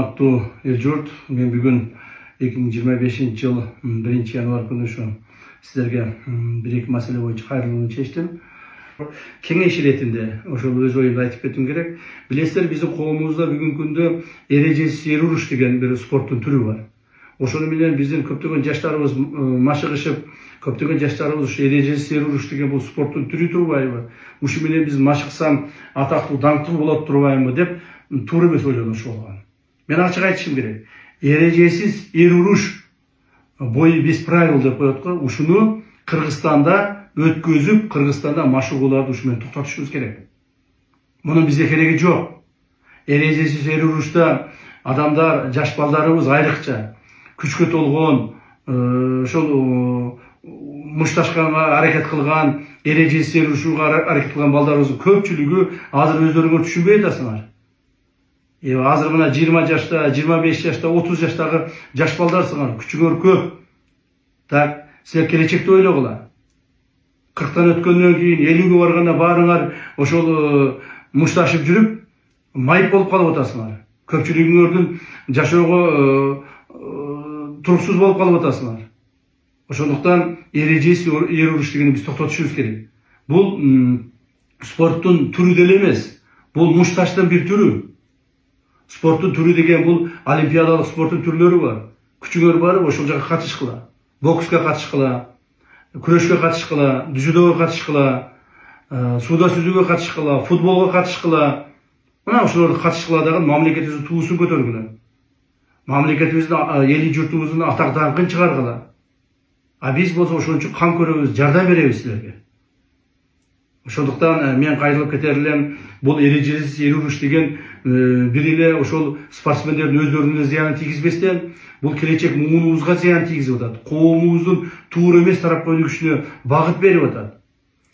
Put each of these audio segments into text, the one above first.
Аттуу эл-журт, мен бүгүн 2025-жыл 1-январь күнү ушу сиздерге бир-эки маселе боюнча кайрылууну чечтим. Кеңеш иретинде ошол өз оюмду айтып кетим керек. Билесиздер, биздин коомубузда бүгүнкү күндө эрежесиз эр уруш деген бир спорттун түрү бар. Ошону менен биздин көптөгөн жаштарыбыз машыгышып, көптөгөн жаштарыбыз ушу эрежесиз эр уруш деген бул спорттун түрү турбайбы? Ушу менен биз машыксам атактуу, даңктуу болот турбайбы деп туура эмес ойлонушуп алган. Мен ачык айтышым керек. Эрежесиз эр уруш бою без правил деп коет го. Ушуну Кыргызстанда өткөзүп, Кыргызстанда машыгууларды ушу менен токтотушубуз керек. Мунун бизге кереги жок. Эрежесиз эр урушта адамдар, жаш балдарыбыз айрыкча күчкө толгон, ошол мушташканга аракет кылган, эрежесиз эр урушууга аракет кылган балдарыбыздын көпчүлүгү азыр өздөрүңөр түшүнбөй атасыңар. Азыр мына 20 жашта, 25 жашта, 30 жаштагы жаш балдарсыңар, күчүңөр көп. Так, силер келечекти ойлогула. 40тан өткөндөн кийин 50ге барганда баарыңар ошол мушташып жүрүп, майып болуп калып атасыңар. Көпчүлүгүңөрдүн жашоого туруксуз болуп калып атасыңар. Ошондуктан эрежесиз эр уруш дегенди биз токтотушубуз керек. Бул спорттун түрү деле эмес. Бул мушташтын бир түрү. Спорттун түрү деген бул олимпиадалык спорттун түрлөрү бар. Күчүңөр барып ошол жака катышкыла. Бокска катышкыла, күрөшкө катышкыла, дзюдого катышкыла, сууда сүзүүгө катышкыла, футболго катышкыла. Мына ошолорду катышкыла дагы мамлекетибиздин туусун көтөргүлө. Мамлекетибиздин эли журтубуздун атак даңкын чыгаргыла. А биз болсо ошон үчүн кам көрөбүз, жардам беребиз силерге. Ошондуктан мен кайрылып кетер элем, бул эрежесиз эр уруш деген бир эле ошол спортсмендердин өздөрүнө зыянын тийгизбестен, бул келечек муунубузга зыян тийгизип атат. Коомубуздун туура эмес тарапка өнүгүшүнө багыт берип атат.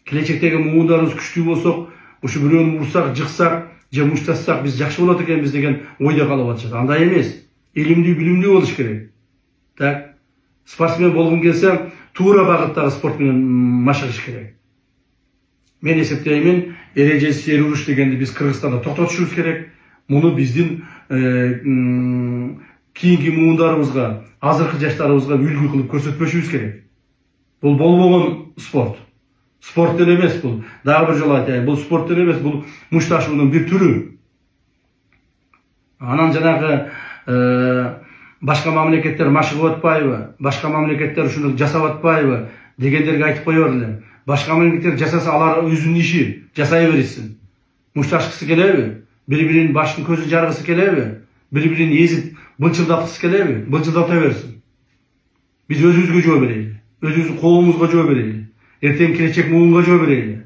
Келечектеги муундарыбыз күчтүү болсок, ушу бирөөнү урсак, жыксак же мушташсак биз жакшы болот экенбиз деген ойдо калып атышат. Андай эмес. Илимдүү, билимдүү болуш керек. Так, спортсмен болгун келсе, туура багыттагы спорт менен машыгыш керек. Мен эсептеймин, эрежесиз эр уруш дегенди биз Кыргызстанда токтотушубуз керек. Муну биздин кийинки муундарыбызга, азыркы жаштарыбызга үлгү кылып көрсөтпөшүбүз керек. Бул болбогон спорт. Спорт деле эмес бул. Дагы бир жолу айтайын, бул спорт деле эмес, бул мушташуунун бир түрү. Анан жанагы башка мамлекеттер машыгып атпайбы, башка мамлекеттер ушуну жасап атпайбы дегендерге айтып коёр элем. Башка мамлекеттер жасаса алар өзүнүн иши, жасай беришсин. Мушташкысы келеби? Бири-биринин башын көзүн жаргысы келеби? Бири-бирин езип былчылдаткысы келеби? Былчылдата берсин. Биз өзүбүзгө жооп берели. Өзүбүздүн коомубузга жооп берели. Эртең келечек муунга жооп берели.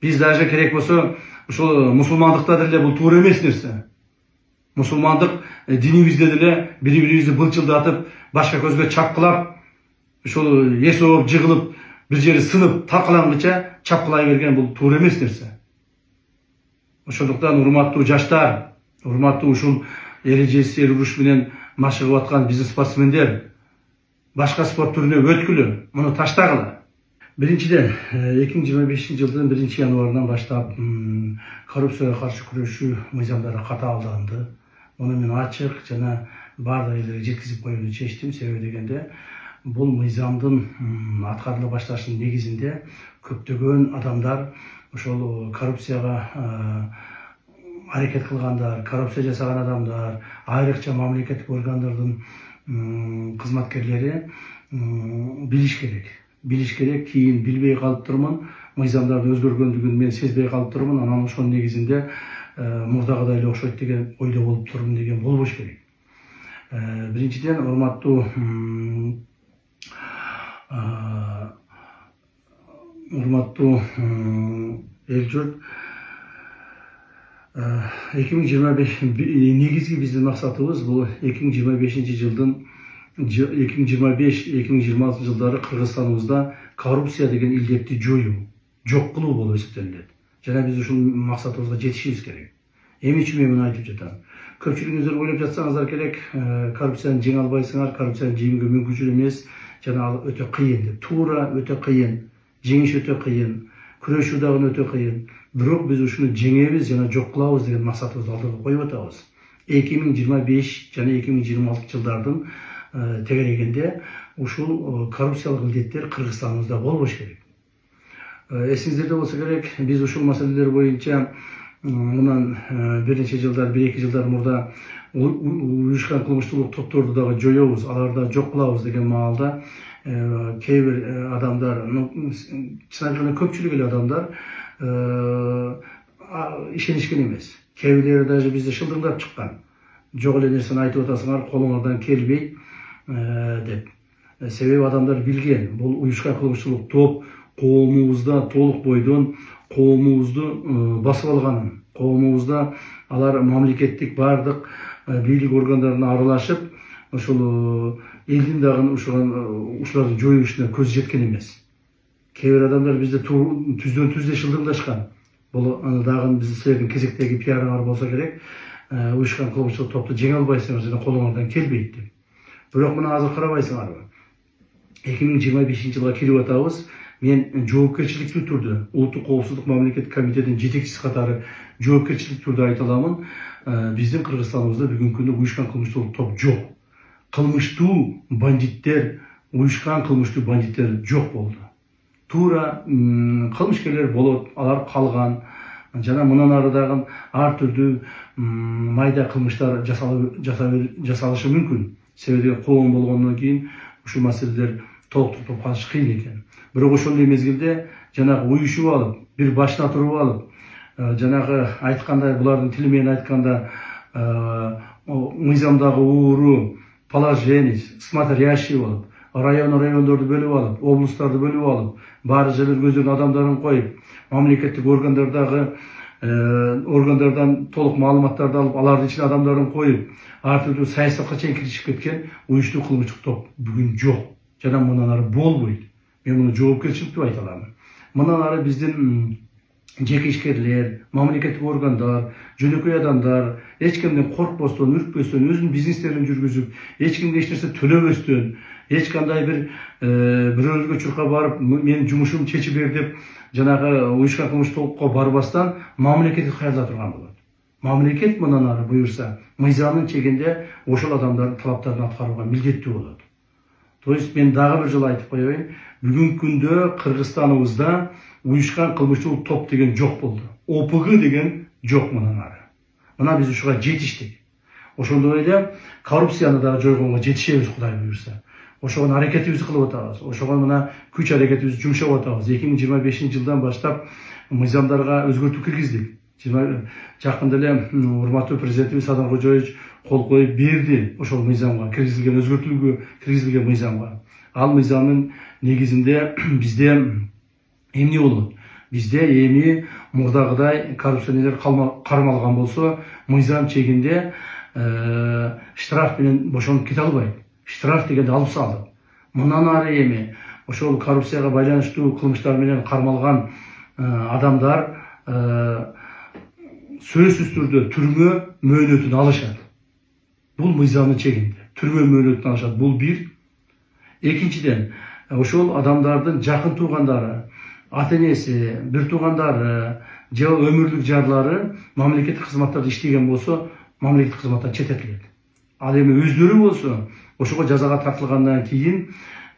Биз даже керек болсо ушул мусулмандыкта деле бул туура эмес нерсе. Мусулмандык динибизде деле бири-бирибизди былчылдатып, башка көзгө чапкылап, ушул эсоп жыгылып, бир жери сынып, талкалангыча чапкылай берген бул туура эмес нерсе. Ошондуктан урматтуу жаштар, урматтуу ушул эрежесиз эр уруш менен машыгып аткан биздин спортсмендер, башка спорт түрүнө өткүлө, муну таштагыла. Биринчиден, 2025-жылдын 1-январынан баштап коррупцияга каршы күрөшүү мыйзамдары катаалданды. Муну мен ачык жана бардык элдерге жеткизип коюуну чечтим. Себеби дегенде, бул мыйзамдын аткарыла башташынын негизинде көптөгөн адамдар ошол коррупцияга аракет кылгандар, коррупция жасаган адамдар, айрыкча мамлекеттик органдардын кызматкерлери билиш керек. Билиш керек, кийин билбей калып турмун, мыйзамдардын өзгөргөндүгүн мен сезбей калып турмун, анан ошонун негизинде мурдагыдай эле окшойт деген ойдо болуп турмун деген болбош керек. Биринчиден, урматтуу эл-журт, 2025 негизги биздин максатыбыз бул 2025-жылдын 2025-2026 жылдары Кыргызстаныбызда коррупция деген илдетти жоюу, жок кылуу болуп эсептелет. Жана биз ушул максатыбызга жетишибиз керек. Эмне үчүн мен муну айтып жатам? Көпчүлүгүңүздөр ойлоп жатсаңыздар керек, коррупцияны жеңе албайсыңар, коррупцияны жеңүүгө мүмкүнчүлүк эмес, жана ал өтө кыйын деп. Туура, өтө кыйын. Жеңиш өтө кыйын. Күрөшүү дагы өтө кыйын. Бирок биз ушуну жеңебиз жана жок кылабыз деген максатыбызды алдыга коюп атабыз. 2025 жана 2026 жылдардын тегерегинде ушул коррупциялык илдеттер Кыргызстаныбызда болбош керек. Эсиңиздерде болсо керек, биз ушул маселелер боюнча мындан бир нече жылдар, 1-2 жылдар мурда уюшкан кылмыштуулук топторду дагы жоёбуз, аларды жок кылабыз деген маалда кээ бир адамдар, чын айтканда көпчүлүк эле адамдар ишенишкен эмес. Кээ бирлери даже бизди шылдыңдап чыккан. Жок эле нерсени айтып атасыңар, колуңардан келбейт деп. Себеби адамдар билген, бул уюшкан кылмыштуулук топ коомубузда толук бойдон коомубузду басып алганын, коомубузда алар мамлекеттик бардык бийлик органдарына аралашып, ошол элдин дагы ушуларды жоюшуна көз жеткен эмес. Кээ бир адамдар бизди түздөн түздө шылдыңдашкан. Бул дагы силердин кезектеги пиарыңар болсо керек, уюшкан кылмыштуулук топту жеңе албайсыңар жана колуңардан келбейт деп. Бирок мына азыр карабайсыңарбы? 2025 жылга кирип атабыз. Мен жоопкерчиликтүү түрдө Улуттук коопсуздук мамлекеттик комитетинин жетекчиси катары жоопкерчиликтүү түрдө айта аламын. Биздин Кыргызстаныбызда бүгүнкү күндө уюшкан кылмыштуулук топ жок. Кылмыштуу бандиттер, уюшкан кылмыштуу бандиттер жок болду. Туура кылмышкерлер болот, алар калган. Жана мындан ары дагы ар түрдүү майда кылмыштар жасалышы мүмкүн. Себеби коом болгондон кийин ушул маселелер толук токтоп калыш кыйын экен. Бирок ошол эле мезгилде жанагы уюшуп алып, бир башына туруп алып, жанагы айткандай, булардын тили менен айтканда мыйзамдагы ууру, положение, смотрящий болуп, райондорду бөлүп алып, облустарды бөлүп алып, баары жерлерге өздөрүнүн адамдарын коюп, мамлекеттик органдардан толук маалыматтарды алып, алардын ичине адамдарын коюп, ар түрдүү саясатка чейин киришип кеткен уюштуу кылмыштык топ бүгүн жок. Жана мындан ары болбойт. Мен муну жоопкерчиликтүү айта алам. Мындан ары биздин жеке ишкерлер, мамлекеттик органдар, жөнөкөй адамдар эч кимден коркпостон, үркпөстөн, өзүнүн бизнестерин жүргүзүп, эч кимге эч нерсе төлөбөстөн, эч кандай бирөөлөргө чуркап барып, менин жумушумду чечип бер деп, жанагы уюшкан кылмыштуулукка барбастан мамлекетти кайрыла турган болот. Мамлекет мындан ары буюрса, мыйзамдын чегинде ошол адамдардын талаптарын аткарууга милдеттүү болот. То есть мен дагы бир жолу айтып коеюн, бүгүнкү күндө Кыргызстаныбызда уюшкан кылмыштуулук топ деген жок болду. ОПГ деген жок мындан ары. Мына биз ушуга жетиштик. Ошондой эле коррупцияны дагы жойгонго жетишебиз, Кудай буюрса. Ошого аракетибизди кылып атабыз. Ошого мына күч аракетибизди жумшап атабыз. 2025 жылдан баштап мыйзамдарга өзгөртүү киргиздик. Жакында эле урматтуу президентибиз Садыр Кожоевич кол коюп берди ошол мыйзамга, өзгөртүүгө киргизилген мыйзамга. Ал мыйзамдын негизинде бизде эмне болот? Бизде эми мурдагыдай коррупционерлер кармалган болсо, мыйзам чегинде штраф менен бошонуп кете албайт. Штраф дегенди алып салып. Мындан ары эми ошол коррупцияга байланыштуу кылмыштар менен кармалган адамдар сөзсүз түрдө түрмө мөөнөтүн алышат. Бул мыйзамдын чегинде. Түрмө мөөнөтүн алышат. Бул бир. Экинчиден, ошол адамдардын жакын туугандары, ата-энеси, бир туугандары, же өмүрлүк жарлары мамлекеттик кызматтарда иштеген болсо, мамлекеттик кызматтан четтетилет. Ал эми өздөрү болсо, ошого жазага тартылгандан кийин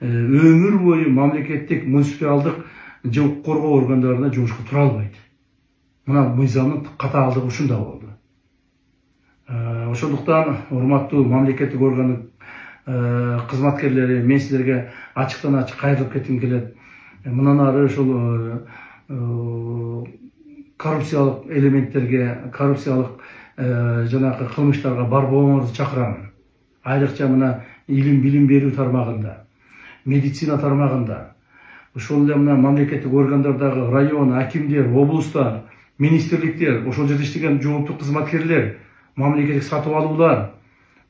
өмүр бою мамлекеттик, муниципалдык же укук коргоо органдарына жумушка тура албайт. Мына мыйзамдын катаалдыгы ушунда болду. Ошондуктан урматтуу мамлекеттик органдын кызматкерлери, мен силерге ачыктан ачык кайрылып кетким келет. Мындан ары ошол коррупциялык элементтерге, коррупциялык жанагы кылмыштарга барбооңорду чакырам. Айрыкча мына билим берүү тармагында, медицина тармагында, ошол эле мына мамлекеттик органдардагы район, акимдер, облустар, министрликтер, ошол жерде иштеген жооптуу кызматкерлер, мамлекеттик сатып алуулар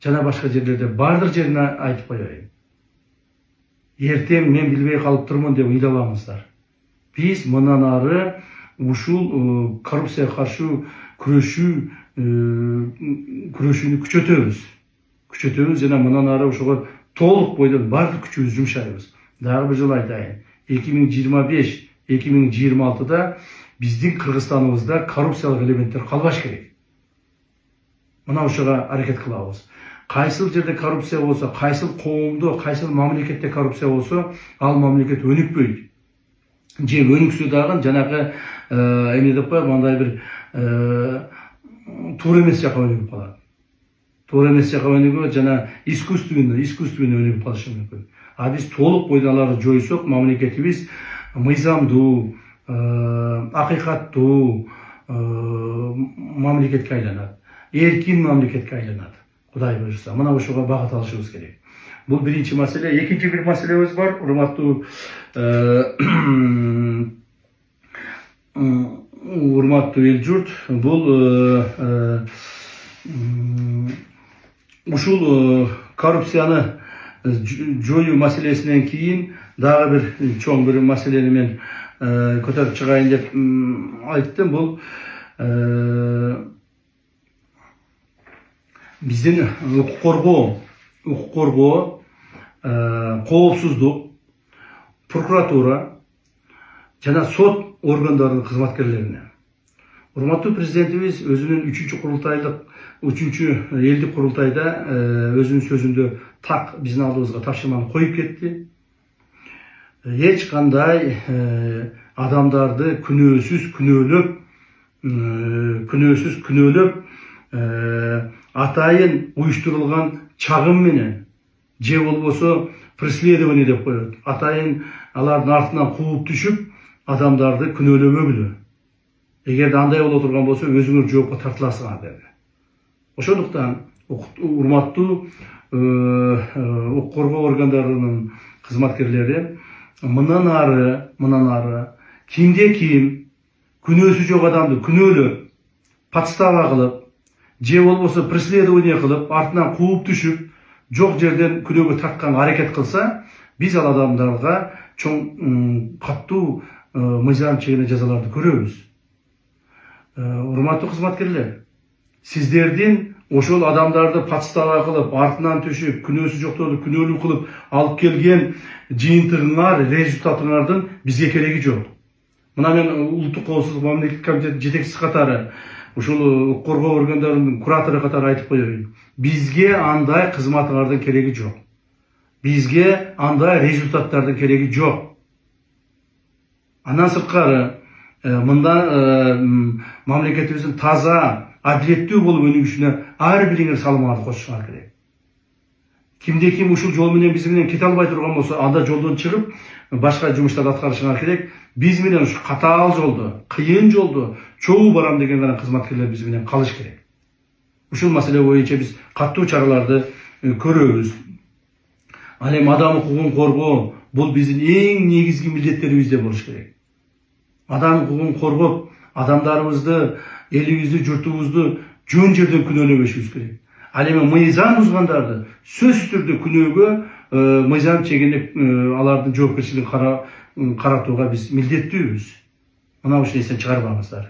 жана башка жерлерде бардык жерине айтып коеюн. Эртең мен билбей калып турмун деп ыйлабаңыздар. Биз мындан ары ушул коррупцияга каршы күрөшүүнү күчөтөбүз жана мындан ары ошого толук бойдон бардык күчүбүздү жумшайбыз. Дагы бир жолу айтайын. 2025-2026-да биздин Кыргызстаныбызда коррупциялык элементтер калбаш керек. Мына ушуга аракет кылабыз. Кайсыл жерде коррупция болсо, кайсыл коомдо, кайсыл мамлекетте коррупция болсо, ал мамлекет өнүкпөйт. Же өнүксө дагы жанагы эмне деп коет, мындай бир туура эмес жака өнүгүп калат. Туура эмес жака өнүгүп, жана искусственно өнүгүп калышы мүмкүн. А биз толук бойдон аларды жойсок, мамлекетибиз мыйзамдуу, акыйкаттуу мамлекетке айланат. Эркин мамлекетке айланат. Кудай буйрса, мына ошого багыт алышыбыз керек. Бул биринчи маселе. Экинчи бир маселебиз бар. Урматтуу эл журт, бул ушул коррупцияны жоюу маселесинен кийин дагы бир чоң бир маселени мен көтөрүп чыгайын деп айттым. Бул биздин укук коргоо, коопсуздук, прокуратура жана сот органдарынын кызматкерлерине. Урматтуу президентибиз өзүнүн 3-чү элдик курултайда өзүнүн сөзүндө так биздин алдыбызга тапшырманы коюп кетти. Эч кандай адамдарды күнөөсүз күнөөлөп атайын уюштурулган чагым менен же болбосо преследование деп коет. Атайын алардын артынан кууп түшүп адамдарды күнөөлөмөгүлө. Эгерде андай боло турган болсо өзүңөр жоопко тартыласыңар деди. Ошондуктан урматтуу укук коргоо органдарынын кызматкерлери мындан ары кимде ким күнөөсү жок адамды күнөөлөп, подстава кылып, же болбосо преследование кылып, артынан кууп түшүп, жок жерден күнөөгө тартканга аракет кылса, биз ал адамдарга чоң каттуу мыйзам чегине жазаларды көрөбүз. Урматтуу кызматкерлер, сиздердин ошол адамдарды подстава кылып, артынан түшүп, күнөөсү жокторду күнөөлүү кылып алып келген жыйынтыгыңар, результатыңардын бизге кереги жок. Мына мен улуттук коопсуздук мамлекеттик комитетинин жетекчиси катары, ушул укук коргоо органдарынын куратору катары айтып коеюн. Бизге андай кызматыңардын кереги жок. Бизге андай результаттардын кереги жок. Андан сырткары, мында мамлекетибиздин таза, адилеттүү болуп өнүгүшүнө ар бириңер салымыңарды кошушуңар керек. Кимде ким ушул жол менен биз менен кете албай турган болсо, анда жолдон чыгып, башка жумуштарды аткарышыңар керек. Биз менен ушу катаал жолдо, кыйын жолдо чогуу барам деген гана кызматкерлер биз менен калыш керек. Ушул маселе боюнча биз каттуу чараларды көрөбүз. Ал эми адам укугун коргоо бул биздин эң негизги милдеттерибизде болуш керек. Адам укугун коргоп, адамдарыбызды, элибизди, журтубузду жөн жерден күнөөлөбөшүбүз керек. Ал эми мыйзам бузгандарды сөзсүз түрдө күнөөгө мыйзам чегине алардын жоопкерчилигин каратууга биз милдеттүүбүз. Мына ушул эстен чыгарбаңыздар.